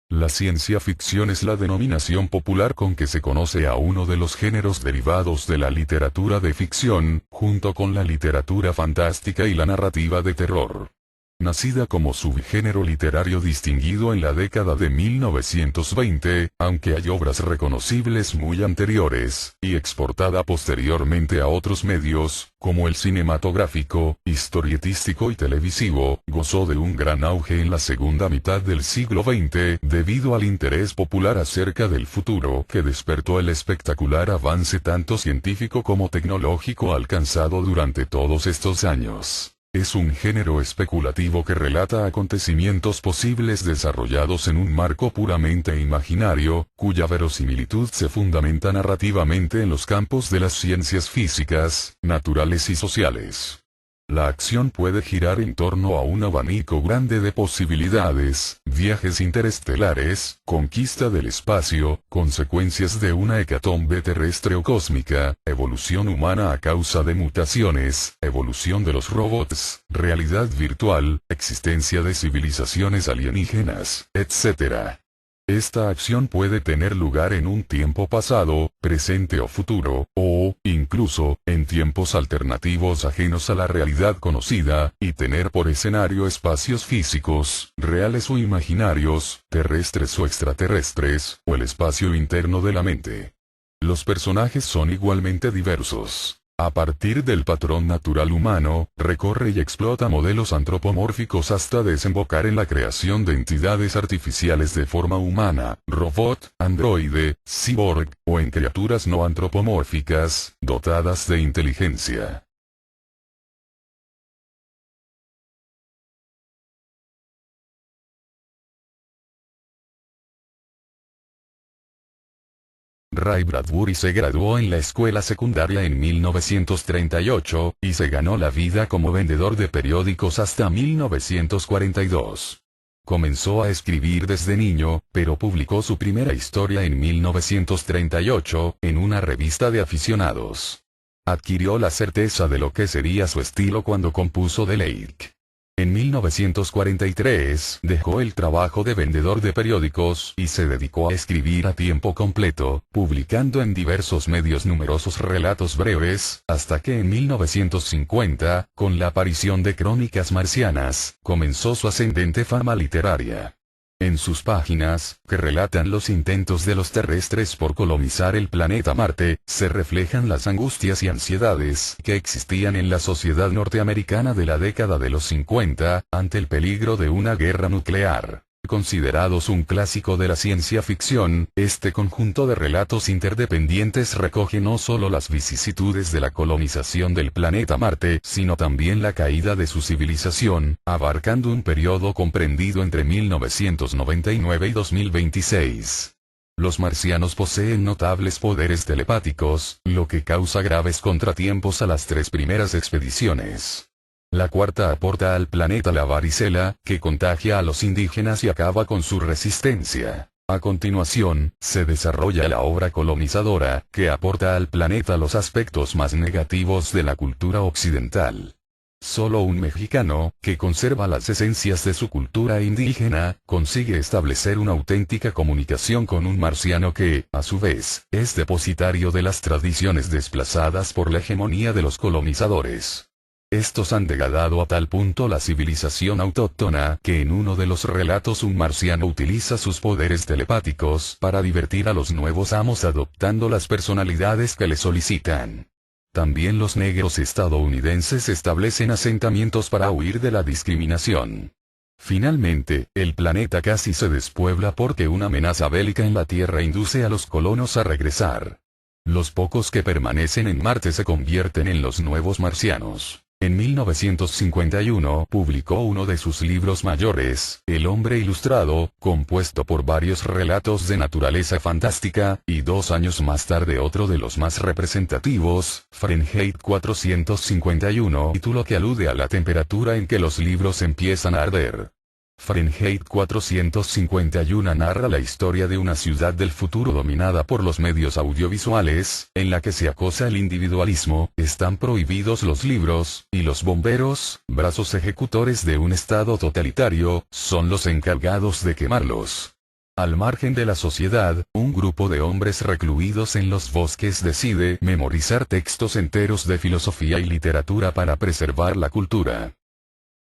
La ciencia ficción es la denominación popular con que se conoce a uno de los géneros derivados de la literatura de ficción, junto con la literatura fantástica y la narrativa de terror. Nacida como subgénero literario distinguido en la década de 1920, aunque hay obras reconocibles muy anteriores, y exportada posteriormente a otros medios, como el cinematográfico, historietístico y televisivo, gozó de un gran auge en la segunda mitad del siglo XX, debido al interés popular acerca del futuro que despertó el espectacular avance tanto científico como tecnológico alcanzado durante todos estos años. Es un género especulativo que relata acontecimientos posibles desarrollados en un marco puramente imaginario, cuya verosimilitud se fundamenta narrativamente en los campos de las ciencias físicas, naturales y sociales. La acción puede girar en torno a un abanico grande de posibilidades: viajes interestelares, conquista del espacio, consecuencias de una hecatombe terrestre o cósmica, evolución humana a causa de mutaciones, evolución de los robots, realidad virtual, existencia de civilizaciones alienígenas, etc. Esta acción puede tener lugar en un tiempo pasado, presente o futuro, o, incluso, en tiempos alternativos ajenos a la realidad conocida, y tener por escenario espacios físicos, reales o imaginarios, terrestres o extraterrestres, o el espacio interno de la mente. Los personajes son igualmente diversos. A partir del patrón natural humano, recorre y explota modelos antropomórficos hasta desembocar en la creación de entidades artificiales de forma humana, robot, androide, cyborg, o en criaturas no antropomórficas, dotadas de inteligencia. Ray Bradbury se graduó en la escuela secundaria en 1938, y se ganó la vida como vendedor de periódicos hasta 1942. Comenzó a escribir desde niño, pero publicó su primera historia en 1938, en una revista de aficionados. Adquirió la certeza de lo que sería su estilo cuando compuso The Lake. En 1943, dejó el trabajo de vendedor de periódicos y se dedicó a escribir a tiempo completo, publicando en diversos medios numerosos relatos breves, hasta que en 1950, con la aparición de Crónicas Marcianas, comenzó su ascendente fama literaria. En sus páginas, que relatan los intentos de los terrestres por colonizar el planeta Marte, se reflejan las angustias y ansiedades que existían en la sociedad norteamericana de la década de los 50, ante el peligro de una guerra nuclear. Considerados un clásico de la ciencia ficción, este conjunto de relatos interdependientes recoge no solo las vicisitudes de la colonización del planeta Marte, sino también la caída de su civilización, abarcando un periodo comprendido entre 1999 y 2026. Los marcianos poseen notables poderes telepáticos, lo que causa graves contratiempos a las tres primeras expediciones. La cuarta aporta al planeta la varicela, que contagia a los indígenas y acaba con su resistencia. A continuación, se desarrolla la obra colonizadora, que aporta al planeta los aspectos más negativos de la cultura occidental. Solo un mexicano, que conserva las esencias de su cultura indígena, consigue establecer una auténtica comunicación con un marciano que, a su vez, es depositario de las tradiciones desplazadas por la hegemonía de los colonizadores. Estos han degradado a tal punto la civilización autóctona que en uno de los relatos un marciano utiliza sus poderes telepáticos para divertir a los nuevos amos adoptando las personalidades que le solicitan. También los negros estadounidenses establecen asentamientos para huir de la discriminación. Finalmente, el planeta casi se despuebla porque una amenaza bélica en la Tierra induce a los colonos a regresar. Los pocos que permanecen en Marte se convierten en los nuevos marcianos. En 1951 publicó uno de sus libros mayores, El hombre ilustrado, compuesto por varios relatos de naturaleza fantástica, y 2 años más tarde otro de los más representativos, Fahrenheit 451, título que alude a la temperatura en que los libros empiezan a arder. Fahrenheit 451 narra la historia de una ciudad del futuro dominada por los medios audiovisuales, en la que se acosa el individualismo, están prohibidos los libros, y los bomberos, brazos ejecutores de un estado totalitario, son los encargados de quemarlos. Al margen de la sociedad, un grupo de hombres recluidos en los bosques decide memorizar textos enteros de filosofía y literatura para preservar la cultura.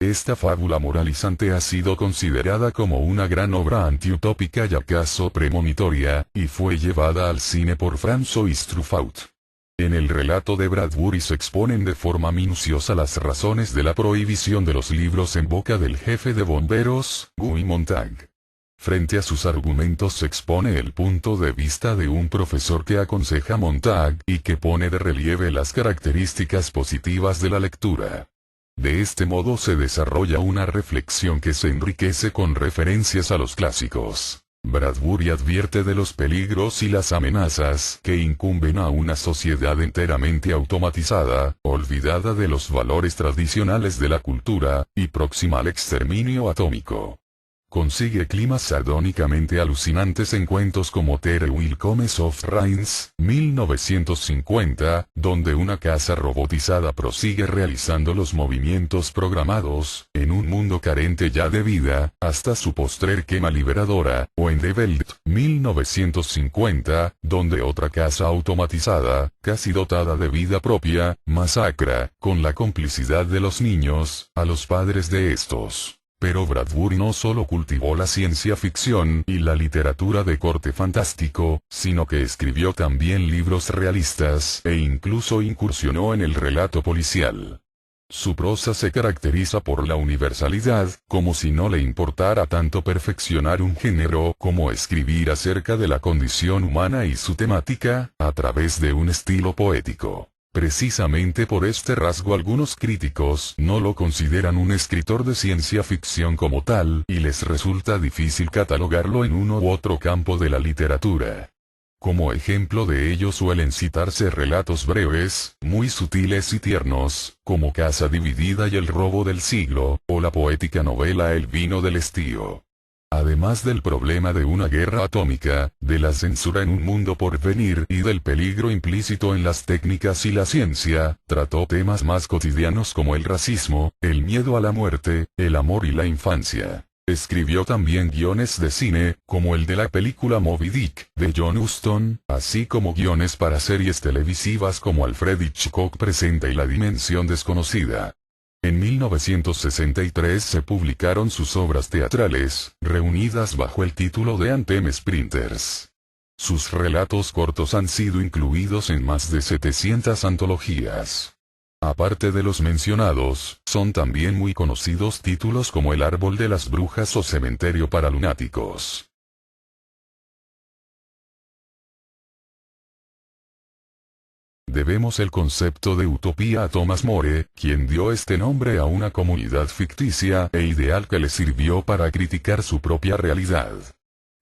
Esta fábula moralizante ha sido considerada como una gran obra antiutópica y acaso premonitoria, y fue llevada al cine por François Truffaut. En el relato de Bradbury se exponen de forma minuciosa las razones de la prohibición de los libros en boca del jefe de bomberos, Guy Montag. Frente a sus argumentos se expone el punto de vista de un profesor que aconseja a Montag y que pone de relieve las características positivas de la lectura. De este modo se desarrolla una reflexión que se enriquece con referencias a los clásicos. Bradbury advierte de los peligros y las amenazas que incumben a una sociedad enteramente automatizada, olvidada de los valores tradicionales de la cultura, y próxima al exterminio atómico. Consigue climas sardónicamente alucinantes en cuentos como Tere Wilcomes of Rains, 1950, donde una casa robotizada prosigue realizando los movimientos programados, en un mundo carente ya de vida, hasta su postrer quema liberadora, o en The Belt, 1950, donde otra casa automatizada, casi dotada de vida propia, masacra, con la complicidad de los niños, a los padres de estos. Pero Bradbury no solo cultivó la ciencia ficción y la literatura de corte fantástico, sino que escribió también libros realistas e incluso incursionó en el relato policial. Su prosa se caracteriza por la universalidad, como si no le importara tanto perfeccionar un género como escribir acerca de la condición humana y su temática, a través de un estilo poético. Precisamente por este rasgo algunos críticos no lo consideran un escritor de ciencia ficción como tal, y les resulta difícil catalogarlo en uno u otro campo de la literatura. Como ejemplo de ello suelen citarse relatos breves, muy sutiles y tiernos, como Casa Dividida y El Robo del Siglo, o la poética novela El Vino del Estío. Además del problema de una guerra atómica, de la censura en un mundo por venir y del peligro implícito en las técnicas y la ciencia, trató temas más cotidianos como el racismo, el miedo a la muerte, el amor y la infancia. Escribió también guiones de cine, como el de la película Moby Dick, de John Huston, así como guiones para series televisivas como Alfred Hitchcock Presenta y La Dimensión Desconocida. En 1963 se publicaron sus obras teatrales, reunidas bajo el título de Anthem Sprinters. Sus relatos cortos han sido incluidos en más de 700 antologías. Aparte de los mencionados, son también muy conocidos títulos como El Árbol de las Brujas o Cementerio para Lunáticos. Debemos el concepto de utopía a Thomas More, quien dio este nombre a una comunidad ficticia e ideal que le sirvió para criticar su propia realidad.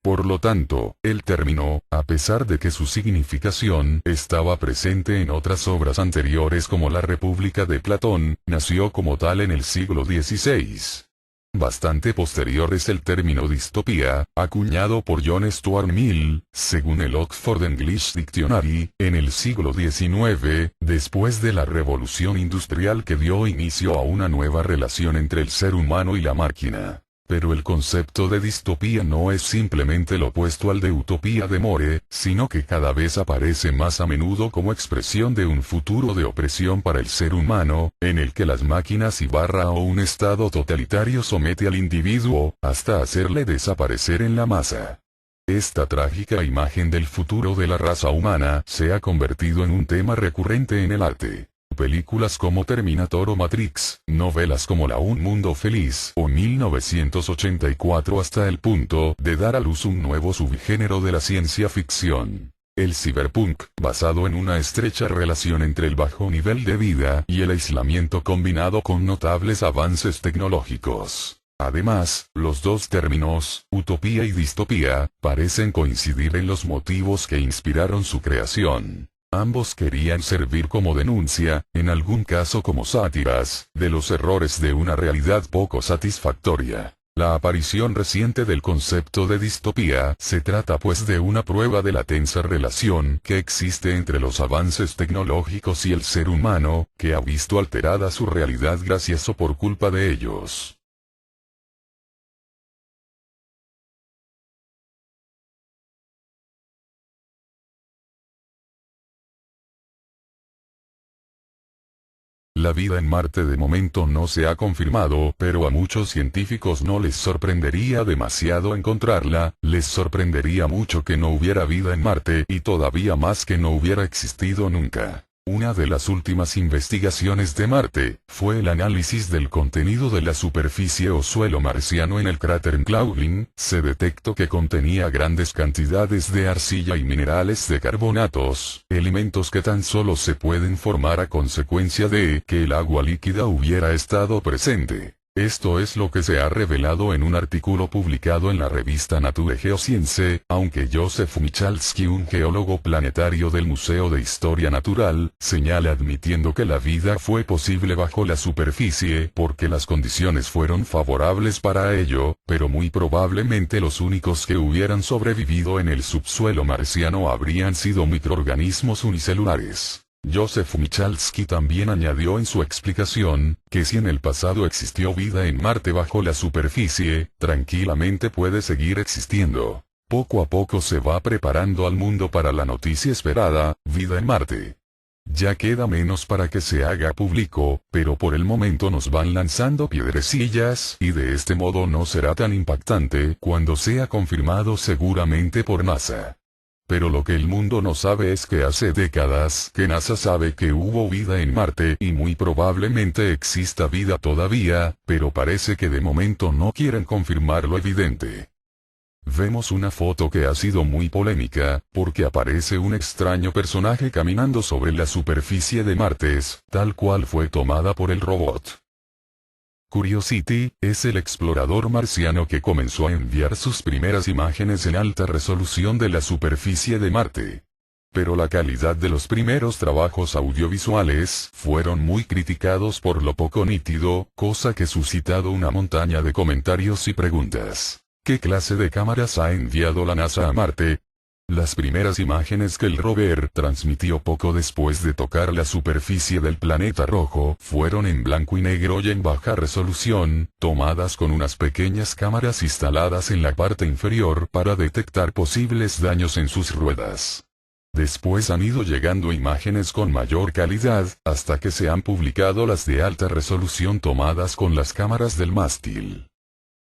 Por lo tanto, el término, a pesar de que su significación estaba presente en otras obras anteriores como La República de Platón, nació como tal en el siglo XVI. Bastante posterior es el término distopía, acuñado por John Stuart Mill, según el Oxford English Dictionary, en el siglo XIX, después de la revolución industrial que dio inicio a una nueva relación entre el ser humano y la máquina. Pero el concepto de distopía no es simplemente lo opuesto al de utopía de More, sino que cada vez aparece más a menudo como expresión de un futuro de opresión para el ser humano, en el que las máquinas o un estado totalitario somete al individuo, hasta hacerle desaparecer en la masa. Esta trágica imagen del futuro de la raza humana se ha convertido en un tema recurrente en el arte. Películas como Terminator o Matrix, novelas como Un Mundo Feliz o 1984 hasta el punto de dar a luz un nuevo subgénero de la ciencia ficción. El cyberpunk, basado en una estrecha relación entre el bajo nivel de vida y el aislamiento combinado con notables avances tecnológicos. Además, los dos términos, utopía y distopía, parecen coincidir en los motivos que inspiraron su creación. Ambos querían servir como denuncia, en algún caso como sátiras, de los errores de una realidad poco satisfactoria. La aparición reciente del concepto de distopía se trata pues de una prueba de la tensa relación que existe entre los avances tecnológicos y el ser humano, que ha visto alterada su realidad gracias o por culpa de ellos. La vida en Marte de momento no se ha confirmado, pero a muchos científicos no les sorprendería demasiado encontrarla, les sorprendería mucho que no hubiera vida en Marte y todavía más que no hubiera existido nunca. Una de las últimas investigaciones de Marte fue el análisis del contenido de la superficie o suelo marciano en el cráter Claudin. Se detectó que contenía grandes cantidades de arcilla y minerales de carbonatos, elementos que tan solo se pueden formar a consecuencia de que el agua líquida hubiera estado presente. Esto es lo que se ha revelado en un artículo publicado en la revista Nature Geoscience, aunque Joseph Michalski, un geólogo planetario del Museo de Historia Natural, señala admitiendo que la vida fue posible bajo la superficie porque las condiciones fueron favorables para ello, pero muy probablemente los únicos que hubieran sobrevivido en el subsuelo marciano habrían sido microorganismos unicelulares. Joseph Michalski también añadió en su explicación, que si en el pasado existió vida en Marte bajo la superficie, tranquilamente puede seguir existiendo. Poco a poco se va preparando al mundo para la noticia esperada, vida en Marte. Ya queda menos para que se haga público, pero por el momento nos van lanzando piedrecillas y de este modo no será tan impactante cuando sea confirmado seguramente por NASA. Pero lo que el mundo no sabe es que hace décadas que NASA sabe que hubo vida en Marte y muy probablemente exista vida todavía, pero parece que de momento no quieren confirmar lo evidente. Vemos una foto que ha sido muy polémica, porque aparece un extraño personaje caminando sobre la superficie de Marte, tal cual fue tomada por el robot. Curiosity es el explorador marciano que comenzó a enviar sus primeras imágenes en alta resolución de la superficie de Marte. Pero la calidad de los primeros trabajos audiovisuales fueron muy criticados por lo poco nítido, cosa que ha suscitado una montaña de comentarios y preguntas. ¿Qué clase de cámaras ha enviado la NASA a Marte? Las primeras imágenes que el rover transmitió poco después de tocar la superficie del planeta rojo fueron en blanco y negro y en baja resolución, tomadas con unas pequeñas cámaras instaladas en la parte inferior para detectar posibles daños en sus ruedas. Después han ido llegando imágenes con mayor calidad, hasta que se han publicado las de alta resolución tomadas con las cámaras del mástil.